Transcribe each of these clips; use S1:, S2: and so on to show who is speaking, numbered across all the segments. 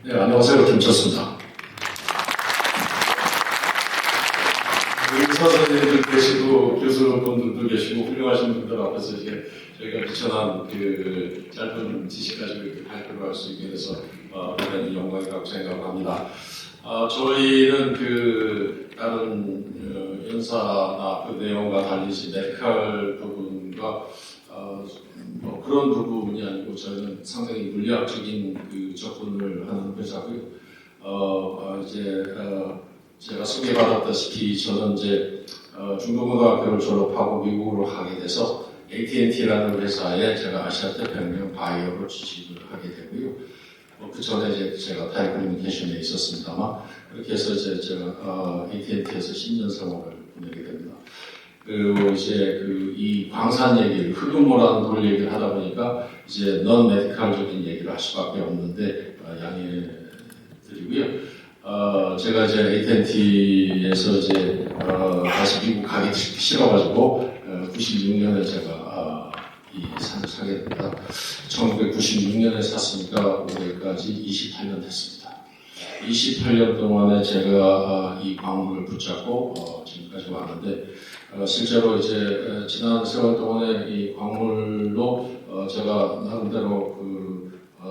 S1: 네, 안녕하세요. 김철수입니다. 의사 선생님들 계시고 교수분들도 계시고 훌륭하신 분들 앞에서 이제 저희가 비천한 그 짧은 지식 가지고 이렇게 발표를 할 수 있게 돼서 대단히 영광이라고 생각합니다. 저희는 그 다른 연사나 그 내용과 달리 메디칼 부분과 뭐 그런 부분이 아니고 저희는 상당히 물리학적인 그 접근을 하는 회사고요. 제가 소개받았다시피 저는 이제 중동고등학교를 졸업하고 미국으로 가게 돼서 AT&T라는 회사에 제가 아시아 태평양 바이오로 취직을 하게 되고요. 그 전에 이제 제가 타이커뮤니케이션에 있었습니다만 그렇게 해서 이제 제가 AT&T에서 10년 생활을 보내게 됩니다. 그리고 이제 이 광산 얘기를 흑음모라는 돌 얘기를 하다 보니까 이제 넌 메디칼적인 얘기를 할 수밖에 없는데 양해 드리고요. 제가 이제 AT&T에서 이제 다시 미국 가기 싫어가지고 96년에 제가 이 산을 사게 됩니다. 1996년에 샀으니까 올해까지 28년 됐습니다. 28년 동안에 제가 이 광물을 붙잡고 지금까지 왔는데 실제로 이제 지난 세월 동안에 이 광물로 제가 나름대로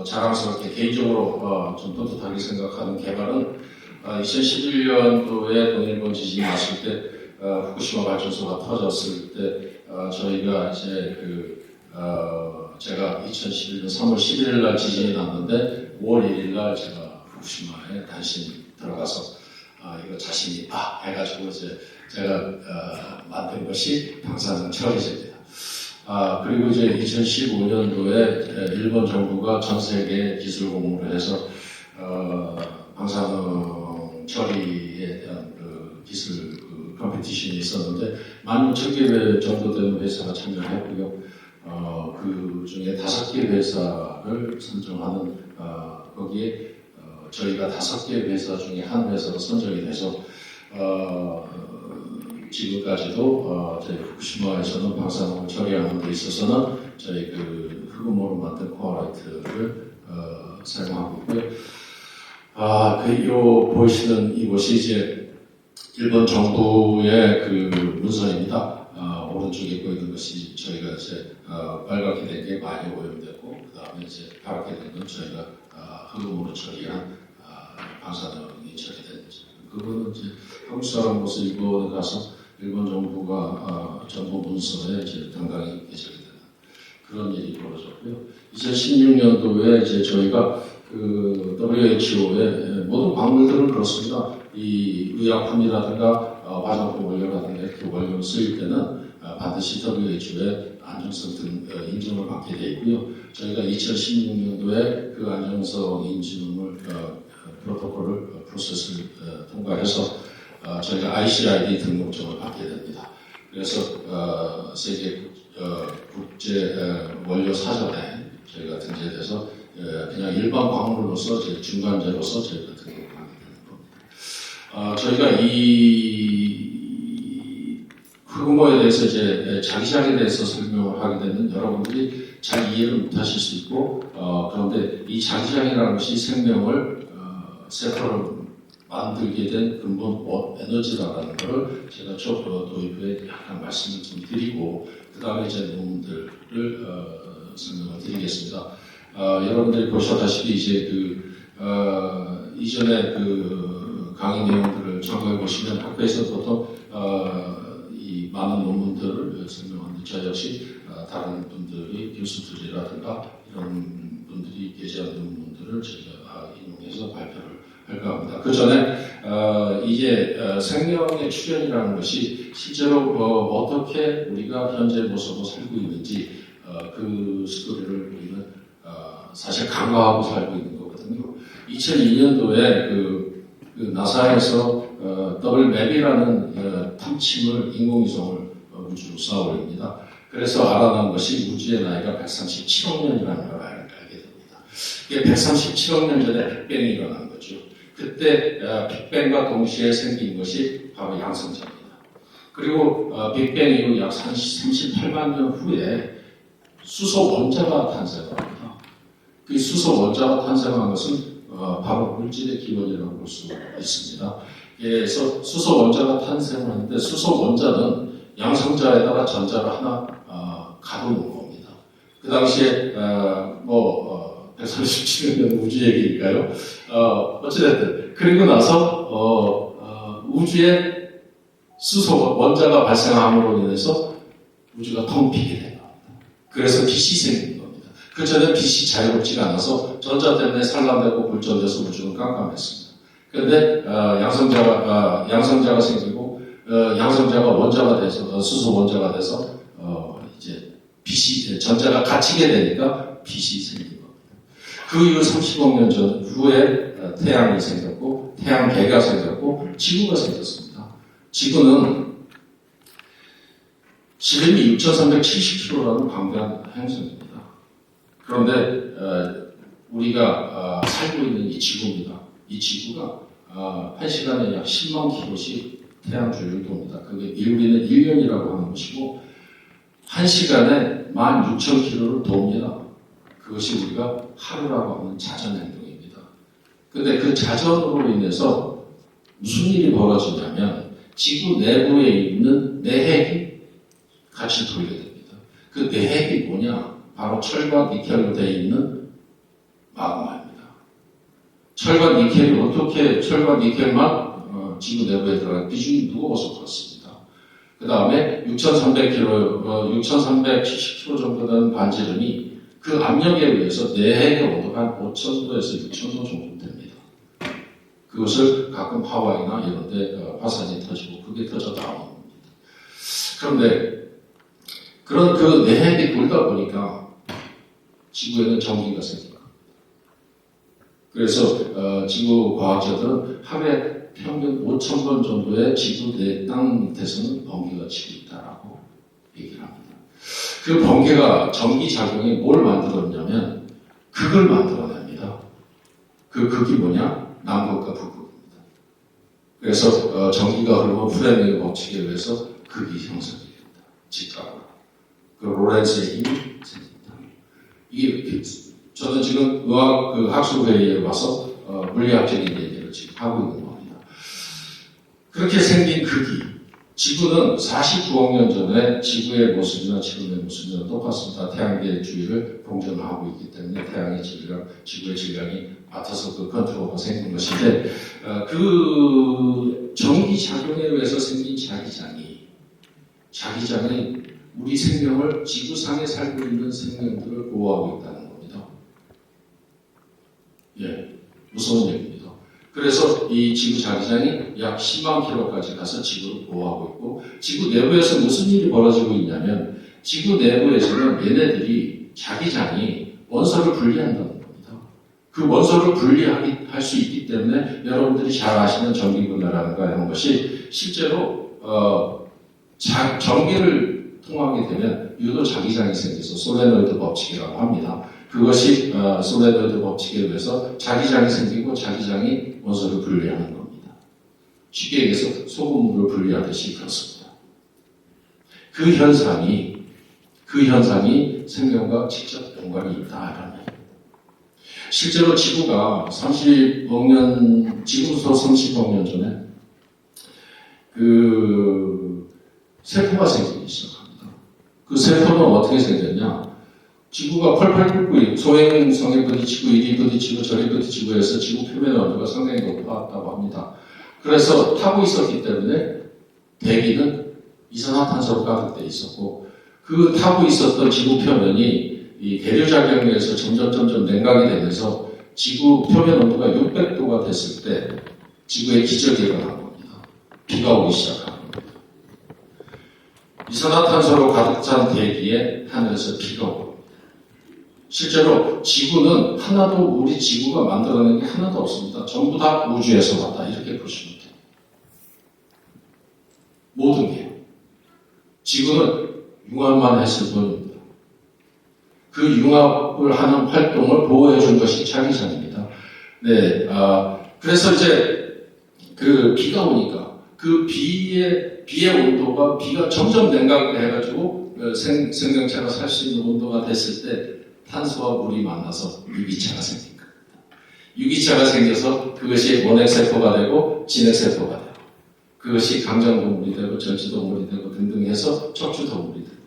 S1: 자랑스럽게 개인적으로 좀 떳떳하게 생각하는 개발은 2011년도에 동일본 지진이 났을 때 후쿠시마 발전소가 터졌을 때 저희가 이제 제가 2011년 3월 11일 날 지진이 났는데 5월 1일 날 제가 후쿠시마에 단신히 들어가서 이거 자신 있다 해가지고 이제 제가 만든 것이 방사능 처리제입니다. 그리고 이제 2015년도에 일본 정부가 전 세계 기술 공모를 해서 방사능 처리에 대한 기술 컴피티션이 있었는데 16,000개 정도 되는 회사가 참여를 했고요. 그 중에 5개 회사를 선정하는 거기에 저희가 5개 회사 중에 한 회사로 선정이 돼서 지금까지도 저희 후쿠시마에서는 방사능을 처리하는 데 있어서는 저희 흑음모로 만든 코알라이트를 사용하고 있고요. 요 보이시는 이곳이 이제 일본 정부의 문서입니다. 오른쪽에 보이는 것이 저희가 이제 빨갛게 된 게 많이 오염됐고 그 다음에 이제 파랗게 된 건 저희가 흑음모로 처리한 방사능이 처리된 그거는 이제 한국 사람으로서 일본에 가서 일본 정부가 정부 문서에 이제 당당히 개설이 되는 그런 일이 벌어졌고요. 2016년도에 이제 저희가 WHO의 모든 광물들은 그렇습니다. 이 의약품이라든가 화장품 원료라든가 이렇게 원료를 쓰일 때는 반드시 WHO의 안정성 등 인증을 받게 되어 있고요. 저희가 2016년도에 그 안정성 인증을 프로토콜을 프로세스를 통과해서 저희가 ICID 등록증을 받게 됩니다. 그래서 세계 국제 원료 사전에 저희가 등재돼서 그냥 일반 광물로서 중간재로서 저희가 등록하게 되는 겁니다. 저희가 이 흑음모에 대해서 이제 자기장에 대해서 설명을 하게 되면 여러분들이 잘 이해를 못하실 수 있고 그런데 이 자기장이라는 것이 생명을 세포를 만들게 된 근본 에너지라는 것을 제가 첫 도입부에 약간 말씀을 좀 드리고 그 다음에 이제 논문들을 설명을 드리겠습니다. 여러분들이 보셨다시피 이제 이전에 강의 내용들을 참고해 보시면 학교에서 보통 이 많은 논문들을 설명하는데 저 역시 다른 분들이 교수들이라든가 이런 분들이 게재한 논문들을 제가 인용해서 발표를 할까 합니다. 그 전에 이제 생명의 출현이라는 것이 실제로 어떻게 우리가 현재 모습으로 살고 있는지 그 스토리를 우리는 사실 간과하고 살고 있는 거거든요. 2002년도에 나사에서 더블맵이라는 탐침을 인공위성을 우주로 쏘아 올립니다. 그래서 알아난 것이 우주의 나이가 137억 년이라는 걸 알게 됩니다. 이게 137억 년 전에 빅뱅이 일어난 거죠. 그때 빅뱅과 동시에 생긴 것이 바로 양성자입니다. 그리고 빅뱅 이후 약 38만 년 후에 수소 원자가 탄생합니다. 그 수소 원자가 탄생한 것은 바로 물질의 기원이라고 볼 수 있습니다. 그래서 수소 원자가 탄생을 하는데 수소 원자는 양성자에다가 전자를 하나 가둬놓은 겁니다. 그 당시에 137년 우주 얘기니까요. 어찌됐든 그리고 나서 우주에 수소 원자가 발생함으로 인해서 우주가 텅 비게 된 겁니다. 그래서 빛이 생긴 겁니다. 그 전에 빛이 자유롭지가 않아서 전자 때문에 산란되고 불전돼서 우주는 깜깜했습니다. 그런데 양성자가 생기고 양성자가 원자가 돼서 수소 원자가 돼서 이제 빛이 전자가 갇히게 되니까 빛이 생긴 겁니다. 그 이후 30억 년 전 후에 태양이 생겼고 태양계가 생겼고 지구가 생겼습니다. 지구는 지름이 6,370km라는 광대한 행성입니다. 그런데 우리가 살고 있는 이 지구입니다. 이 지구가 1시간에 약 10만 km씩 태양 주위를 돕니다. 그게 우리는 1년이라고 하는 것이고 1시간에 16,000km를 돕니다. 그것이 우리가 하루라고 하는 자전 행동입니다. 그런데 그 자전으로 인해서 무슨 일이 벌어지냐면 지구 내부에 있는 내핵이 같이 돌게 됩니다. 그 내핵이 뭐냐? 바로 철과 니켈로 되어 있는 마그마입니다. 철과 니켈이 어떻게 철과 니켈만 지구 내부에 들어가 비중이 무거워서 그렇습니다. 그 다음에 6,370km 정도 되는 반지름이 그 압력에 의해서 내핵의 온도가 한 5,000도에서 6,000도 정도 됩니다. 그것을 가끔 하와이나 이런 데 화산이 터지고 그게 터져 나오는 겁니다. 그런데 그런 그 내핵이 돌다 보니까 지구에는 전기가 생깁니다. 그래서 지구 과학자들은 하루에 평균 5,000번 정도의 지구 내 땅 밑에서는 번개가 치고 있다라고 얘기를 합니다. 그 번개가 전기 작용이 뭘 만들었냐면 극을 만들어냅니다. 그 극이 뭐냐? 남극과 북극입니다. 그래서 전기가 흐르면 프레밍의 법칙에 의해서 극이 형성이 됩니다. 직각으로. 그 로렌츠의 힘이 생깁니다. 이게 저는 지금 의학 학술회의에 와서 물리학적인 얘기를 지금 하고 있는 겁니다. 그렇게 생긴 극이 지구는 49억 년 전에 지구의 모습이나 지구의 모습이나 똑같습니다. 태양계의 주위를 공전하고 있기 때문에 태양의 질량, 지구의 질량이 맞춰서 그 컨트롤가 생긴 것인데 그 전기작용에 의해서 생긴 자기장이 우리 생명을 지구상에 살고 있는 생명들을 보호하고 있다는 겁니다. 예, 무서운 얘기입니다. 그래서 이 지구 자기장이 약 10만 킬로까지 가서 지구를 보호하고 있고 지구 내부에서 무슨 일이 벌어지고 있냐면 지구 내부에서는 얘네들이 자기장이 원소를 분리한다는 겁니다. 그 원소를 분리할 수 있기 때문에 여러분들이 잘 아시는 전기분해라든가 이런 것이 실제로 전기를 통하게 되면 유도 자기장이 생겨서 솔레노이드 법칙이라고 합니다. 그것이 솔레노이드 법칙에 의해서 자기장이 생기고 자기장이 원소를 분리하는 겁니다. 쉽게 얘기해서 소금물을 분리하듯이 그렇습니다. 그 현상이 생명과 직접 연관이 있다라는 얘기입니다. 실제로 지구가 30억 년, 지금부터 30억 년 전에 세포가 생기기 시작합니다. 그 세포는 어떻게 생겼냐? 지구가 펄펄 끓고 소행성에 부딪히고 이리 부딪히고 저리 부딪히고 해서 지구 표면의 온도가 상당히 높았다고 합니다. 그래서 타고 있었기 때문에 대기는 이산화탄소로 가득돼 있었고 그 타고 있었던 지구 표면이 이 대류작용에 의해서 점점 냉각이 되면서 지구 표면 온도가 600도가 됐을 때 지구에 기적이 일어난 겁니다. 비가 오기 시작합니다. 이산화탄소로 가득 찬 대기에 하늘에서 비가 오고 실제로 지구는 우리 지구가 만들어낸 게 하나도 없습니다. 전부 다 우주에서 왔다 이렇게 보시면 돼요. 모든 게 지구는 융합만 했을 뿐입니다. 그 융합을 하는 활동을 보호해 준 것이 자기장입니다. 네, 그래서 이제 그 비가 오니까 그 비의 온도가 비가 점점 냉각을 해가지고 생명체가 살 수 있는 온도가 됐을 때 탄소와 물이 만나서 유기체가 생긴 겁니다. 유기체가 생겨서 그것이 원핵세포가 되고 진핵세포가 되고 그것이 강장동물이 되고 전치동물이 되고 등등 해서 척추동물이 되고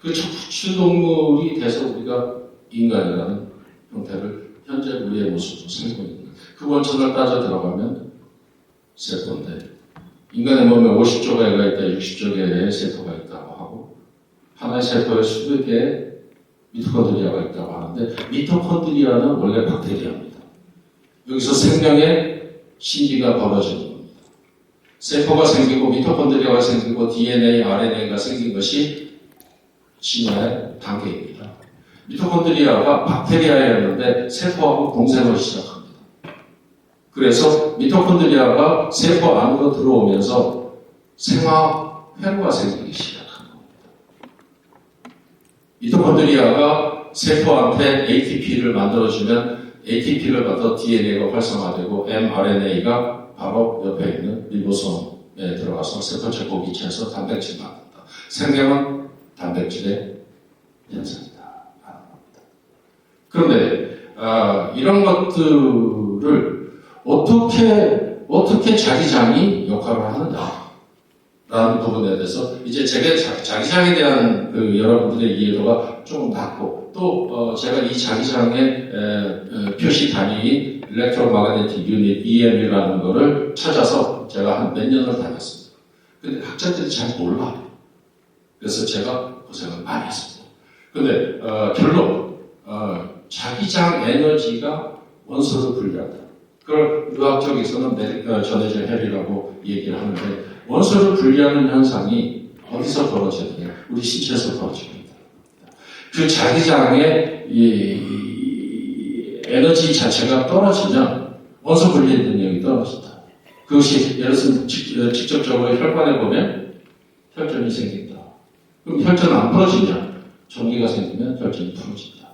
S1: 그 척추동물이 돼서 우리가 인간이라는 형태를 현재 우리의 모습으로 살고 있는 그 원천을 따져 들어가면 세포인데 인간의 몸에 50조 개가 있다, 60조 개의 세포가 있다고 하고 하나의 세포에 수백 개의 미토콘드리아가 있다고 하는데 미토콘드리아는 원래 박테리아입니다. 여기서 생명의 신기가 벌어지는 겁니다. 세포가 생기고 미토콘드리아가 생기고 DNA, RNA가 생긴 것이 진화의 단계입니다. 미토콘드리아가 박테리아였는데 세포하고 공생을 시작합니다. 그래서 미토콘드리아가 세포 안으로 들어오면서 생화회로가 생기기 시작한 겁니다. 미토콘드리아가 세포한테 ATP를 만들어주면 ATP를 받아 DNA가 활성화되고 mRNA가 바로 옆에 있는 리보솜에 들어가서 세포체 고기체에서 단백질 만든다. 생명은 단백질의 현상이다. 그런데 이런 것들을 어떻게 자기장이 역할을 하느냐라는 부분에 대해서 이제 제가 자기장에 대한 여러분들의 이해도가 좀 낮고 또 제가 이 자기장의 표시 단위인 Electromagnetic Unit EM이라는 거를 찾아서 제가 한 몇 년을 다녔습니다. 근데 학자들이 잘 몰라요. 그래서 제가 고생을 많이 했습니다. 근데 결론 자기장 에너지가 원소를 분리한다. 그걸 의학적에서는 전해질 헬이라고 얘기를 하는데 원소를 분리하는 현상이 어디서 벌어지느냐? 우리 신체에서 벌어집니다. 그 자기장의 이 에너지 자체가 떨어지면 원소 분리 능력이 떨어진다. 그것이 예를 들어서 직접적으로 혈관에 보면 혈전이 생긴다. 그럼 혈전 안 풀어지냐? 전기가 생기면 혈전이 풀어진다.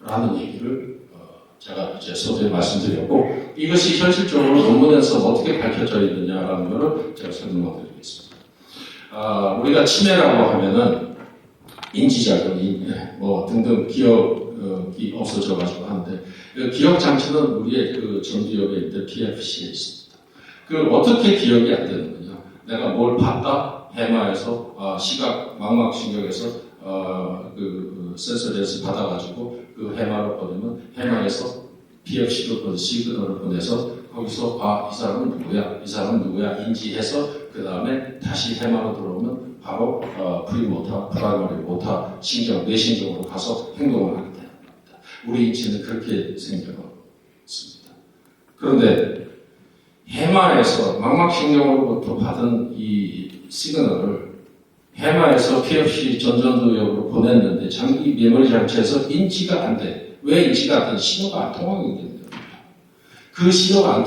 S1: 라는 얘기를 제가 이제 서두에 말씀드렸고 이것이 현실적으로 논문에서 어떻게 밝혀져 있느냐라는 것을 제가 설명을 드리겠습니다. 우리가 치매라고 하면은 인지작용이 뭐 등등 기억이 없어져가지고 하는데 그 기억 장치는 우리의 그 전두엽에 있는 PFC에 있습니다. 그 어떻게 기억이 안 되는 거냐? 내가 뭘 봤다 해마에서 시각 망막신경에서 그 센서리에서 받아가지고 그 해마를 보내면 해마에서 PFC로 시그널을 보내서 거기서 이 사람은 누구야? 이 사람은 누구야? 인지해서 그 다음에 다시 해마로 들어오면 바로 프리모터, 프라이머리 모터 신경, 뇌신경으로 가서 행동을 하게 됩니다. 우리 인체는 그렇게 생겨있습니다. 그런데 해마에서 망막신경으로부터 받은 이 시그널을 해마에서 PFC 전전두엽으로 보냈는데 장기 메모리 장치에서 인지가 안 돼. 왜 인지가 안 돼? 신호가 안 통하게 됩니다. 그 신호가 안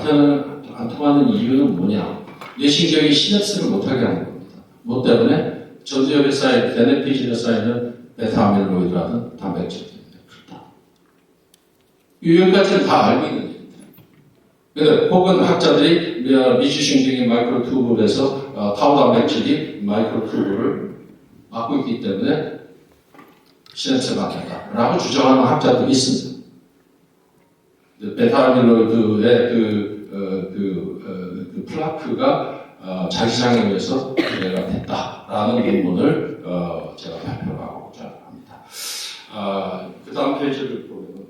S1: 통하는 이유는 뭐냐? 뇌신경이 시냅스를 못하게 하는 겁니다. 뭐 때문에? 전두엽에 쌓인, 데네피질에 쌓이는 베타아밀로이드라는 단백질 때문에 그렇다. 여기까지는 다 알고 있는 얘기입니다. 근데 혹은 학자들이 미주신경인 마이크로튜브에서 타우 단백질이 마이크로튜브를 막고 있기 때문에 시냅스가 막힌다라고 주장하는 학자들이 있습니다. 베타아밀로이드의 그 플라크가 자기장에 의해서 분해가 됐다라는 논문을 제가 발표하고자 합니다. 그 다음 페이지를 보면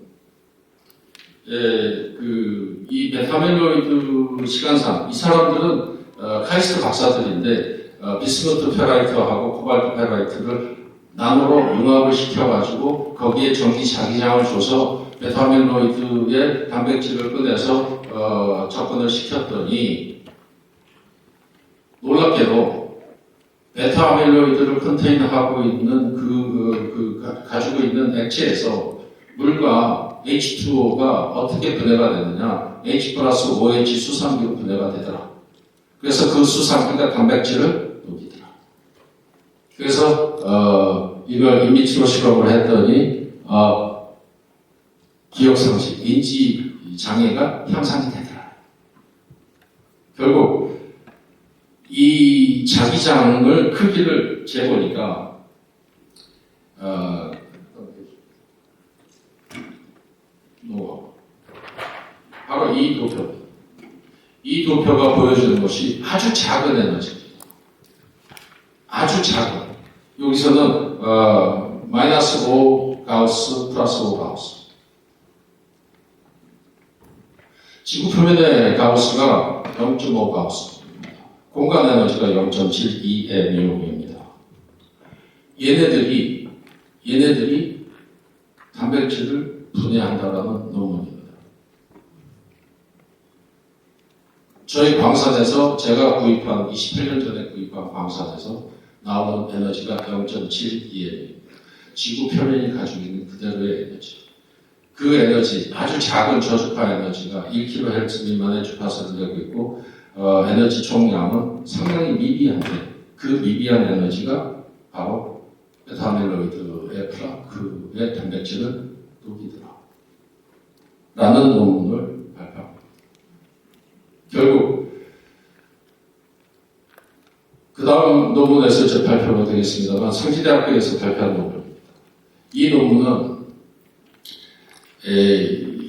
S1: 이 베타아밀로이드 시간상 이 사람들은 카이스트 박사들인데 비스무트 페라이트하고 코발트 페라이트를 나노로 융합을 시켜가지고 거기에 전기 자기장을 줘서 베타아밀로이드의 단백질을 꺼내서 접근을 시켰더니 놀랍게도 베타아밀로이드를 컨테이너하고 있는 가지고 있는 액체에서 물과 H2O가 어떻게 분해가 되느냐? H 플러스 OH 수산기로 분해가 되더라. 그래서 그 수산기가 단백질을 녹이더라. 그래서 이걸 인비트로 실험을 했더니 기억상실, 인지 장애가 향상이 되더라. 결국 이 자기장을 크기를 재보니까 노하우. 바로 이 도표입니다. 이 도표가 보여주는 것이 아주 작은 에너지입니다. 아주 작은. 여기서는 마이너스 5 가우스 플러스 5 가우스. 지구 표면의 가우스가 0.5 가우스입니다. 공간 에너지가 0.72 mU입니다. 얘네들이 단백질을 분해한다라는 논문입니다. 저희 광산에서 제가 구입한 28년 전에 구입한 광산에서 나오는 에너지가 0.72m입니다. 지구 표면이 가지고 있는 그대로의 에너지. 그 에너지, 아주 작은 저주파 에너지가 1kHz 미만의 주파수를 내고 있고 에너지 총량은 상당히 미비한데 그 미비한 에너지가 바로 베타아밀로이드의 플라크의 단백질을 녹이더라 라는 논문을 발표합니다. 결국 그 다음 논문에서 이제 발표가 되겠습니다만 상지대학교에서 발표한 논문입니다. 이 논문은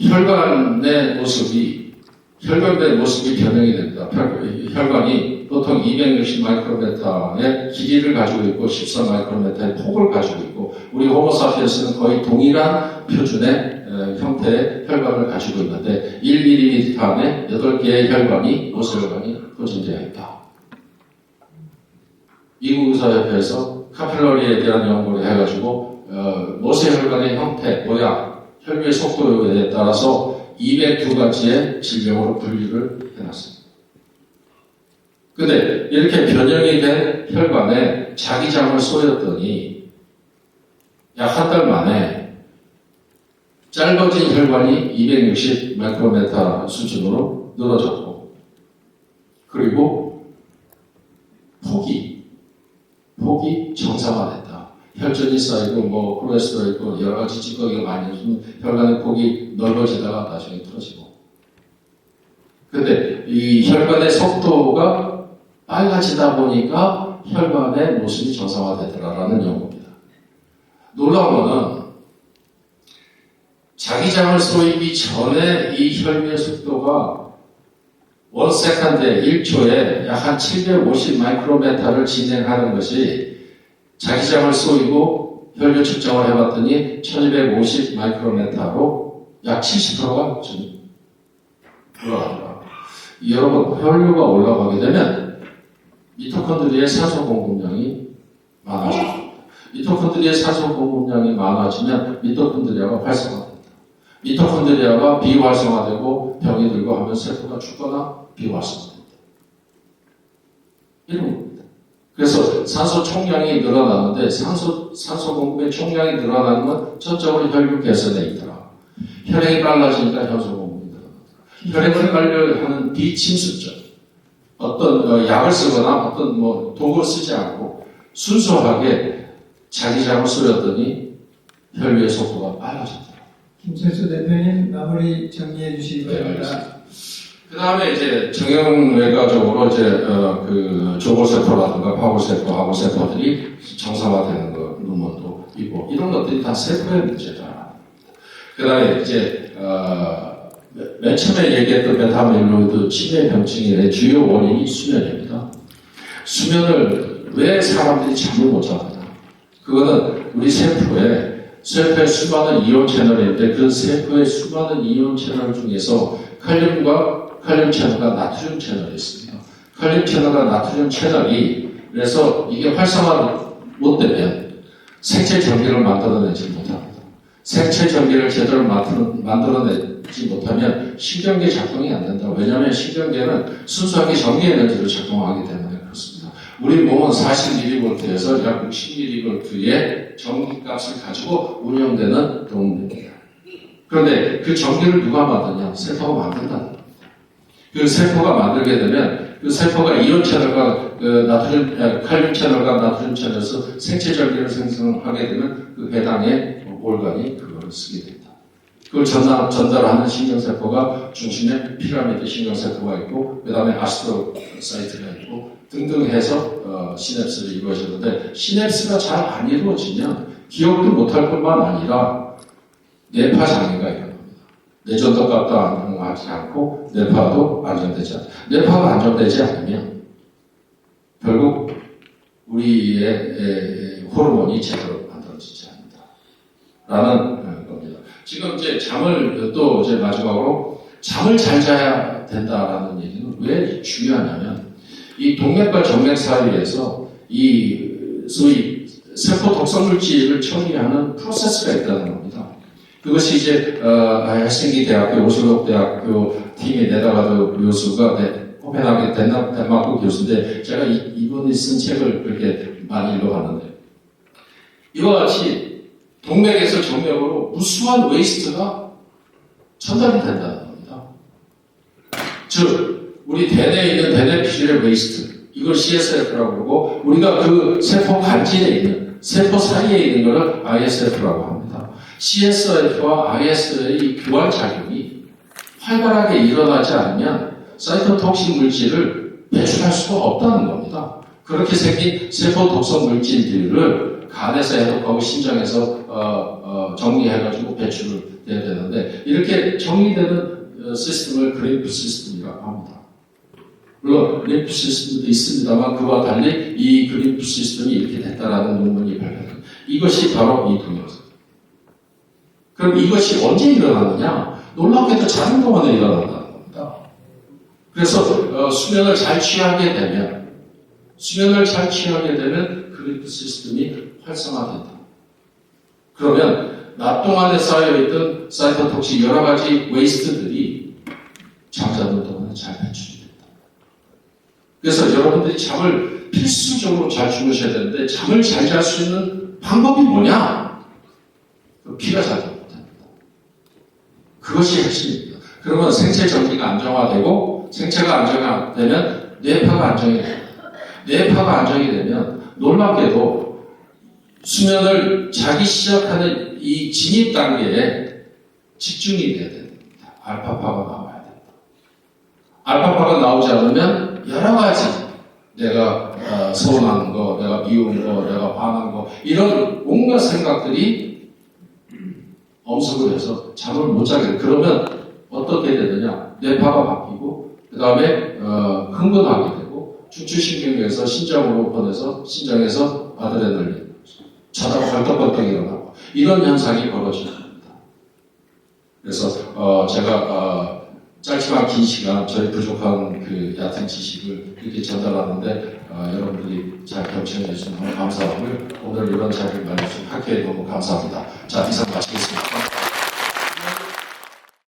S1: 혈관의 모습이 변형이 됩니다. 혈관이 보통 260 마이크로메타의 길이를 가지고 있고 14 마이크로메타의 폭을 가지고 있고 우리 호모사피엔스는 거의 동일한 표준의 형태의 혈관을 가지고 있는데 1mm 안에 8개의 혈관이 모세혈관이 포진되어 있다. 미국 의사협회에서 카필러리에 대한 연구를 해가지고 모세혈관의 형태, 모양, 혈류의 속도에 따라서 202가지의 질병으로 분류를 해놨습니다. 근데 이렇게 변형이 된 혈관에 자기장을 쏘였더니 약 한 달 만에 짧아진 혈관이 260 마이크로메타 수준으로 늘어졌고 그리고 폭이 정상화됐다. 혈전이 쌓이고 콜레스테롤 있고 여러 가지 찌꺼기가 많이 있으면 혈관의 폭이 넓어지다가 나중에 틀어지고. 근데 이 혈관의 속도가 빨라지다 보니까 혈관의 모습이 정상화되더라라는 연구입니다. 놀라운 거는 자기장을 쏘이기 전에 이 혈류의 속도가 1세컨드에 1초에 약 한 750 마이크로메타를 진행하는 것이 자기장을 쏘이고 혈류 측정을 해봤더니 1250 마이크로메타로 약 70%가 좀 올라가더라. 여러분, 혈류가 올라가게 되면 미토콘드리아의 산소 공급량이 많아집니다. 미토콘드리아의 산소 공급량이 많아지면 미토콘드리아가 활성화됩니다. 미토콘드리아가 비활성화되고 병이 들고 하면 세포가 죽거나 비활성화됩니다. 이런 겁니다. 그래서 산소 총량이 늘어나는데 산소 공급의 총량이 늘어나는 건 전적으로 혈류 개선에 있더라. 혈액이 빨라지니까 산소 공급이 늘어난다. 혈액을 빨려 하는 비침수점. 어떤 약을 쓰거나 어떤 도구를 쓰지 않고 순수하게 자기장을 쏘였더니 혈류의 속도가 빨라진다.
S2: 김철수 대표님 마무리 정리해 주시기 바랍니다.
S1: 그 다음에 이제 정형외과적으로 이제 그 조골세포라든가 파골세포, 하골세포들이 정상화되는 거 논문도 있고 이런 것들이 다 세포의 문제다. 그 다음에 이제 맨 처음에 얘기했던 베타아밀로이드 치매 병증의 주요 원인이 수면입니다. 수면을 왜 사람들이 잠을 못 자느냐? 그거는 우리 세포의 수많은 이온 채널인데 그 세포의 수많은 이온 채널 중에서 칼륨 채널과 나트륨 채널이 있습니다. 칼륨 채널과 나트륨 채널이 그래서 이게 활성화 못 되면 생체 전기를 만들어내지 못합니다. 생체 전기를 제대로 만들어내지 못하면 신경계 작동이 안 된다. 왜냐하면 신경계는 순수하게 전기 에너지로 작동하기 때문에 그렇습니다. 우리 몸은 40mV에서 약 60mV의 전기값을 가지고 운영되는 동물입니다. 그런데 그 전기를 누가 만드냐? 세포가 만든다는 겁니다. 그 세포가 만들게 되면 그 세포가 이온 채널과 칼륨 채널과 나트륨 채널에서 생체 전기를 생성하게 되면 그 해당의 올간이 그걸 쓰게 됩니다. 그걸 전달하는 신경세포가 중심에 피라미드 신경세포가 있고 그 다음에 아스트로사이트가 있고 등등 해서 시냅스를 이루어지는데 시냅스가 잘 안 이루어지면 기억도 못할 뿐만 아니라 뇌파 장애가 일어납니다. 내전도값도 안정하지 않고 뇌파도 안정되지 않고 뇌파가 안정되지 않으면 결국 우리의 호르몬이 제대로 만들어지지 않는다 라는 겁니다. 지금 이제 잠을 또 이제 마지막으로 잠을 잘 자야 된다라는 얘기는 왜 중요하냐면 이 동맥과 정맥 사이에서 이 소위 세포 독성 물질을 처리하는 프로세스가 있다는 겁니다. 그것이 이제 헬싱키 대학교, 오슬로 대학교 팀이 내다가도 교수가 코펜하겐 덴마크 교수인데 제가 이분이 쓴 책을 그렇게 많이 읽어봤는데 이와 같이 동맥에서 정맥으로 무수한 웨이스트가 전달이 된다는 겁니다. 즉 우리 대뇌에 있는 대뇌피질의 웨이스트 이걸 CSF라고 그러고 우리가 그 세포 간질에 있는 세포 사이에 있는 것을 ISF라고 합니다. CSF와 ISF의 교환 작용이 활발하게 일어나지 않으면 사이토톡신 물질을 배출할 수가 없다는 겁니다. 그렇게 생긴 세포 독성 물질들을 간에서 해독하고 심장에서 정리해가지고 배출을 해야 되는데 이렇게 정리되는 시스템을 그림프 시스템이라고 합니다. 물론 그림프 시스템도 있습니다만 그와 달리 이 그림프 시스템이 이렇게 됐다라는 논문이 발표됩니다. 이것이 바로 이 동영상. 그럼 이것이 언제 일어나느냐? 놀랍게도 자는 동안에 일어난다는 겁니다. 그래서 수면을 잘 취하게 되면 그림프 시스템이 활성화된다. 그러면 낮 동안에 쌓여있던 사이토톡신 여러 가지 웨이스트들이 잠자는 동안에 잘 배출이 된다. 그래서 여러분들이 잠을 필수적으로 잘 주무셔야 되는데 잠을 잘 잘 수 있는 방법이 뭐냐? 피가 잘 됩니다. 그것이 핵심입니다. 그러면 생체 정기가 안정화되고 생체가 안정화되면 뇌파가 안정이 됩니다. 뇌파가 안정이 되면 놀랍게도 수면을 자기 시작하는 이 진입 단계에 집중이 돼야 됩니다. 알파파가 나와야 된다. 알파파가 나오지 않으면 여러 가지 내가 서운한 거, 내가 미운 거, 내가 화난 거 이런 온갖 생각들이 엄습을 해서 잠을 못 자게 돼요. 그러면 어떻게 되느냐? 뇌파가 바뀌고 그 다음에 흥분하게 되고 중추신경에서 신장으로 보내서 신장에서 아드레날린 자다가 벌떡벌떡 일어나고 이런 현상이 벌어지는 겁니다. 그래서 제가 짧지만 긴 시간 저희 부족한 그 얕은 지식을 이렇게 전달하는데 여러분들이 잘 경청해 주셔서 너무 감사하고요. 오늘 이런 자리를 마련해주신 학교에 너무 감사합니다. 자, 이상 마치겠습니다.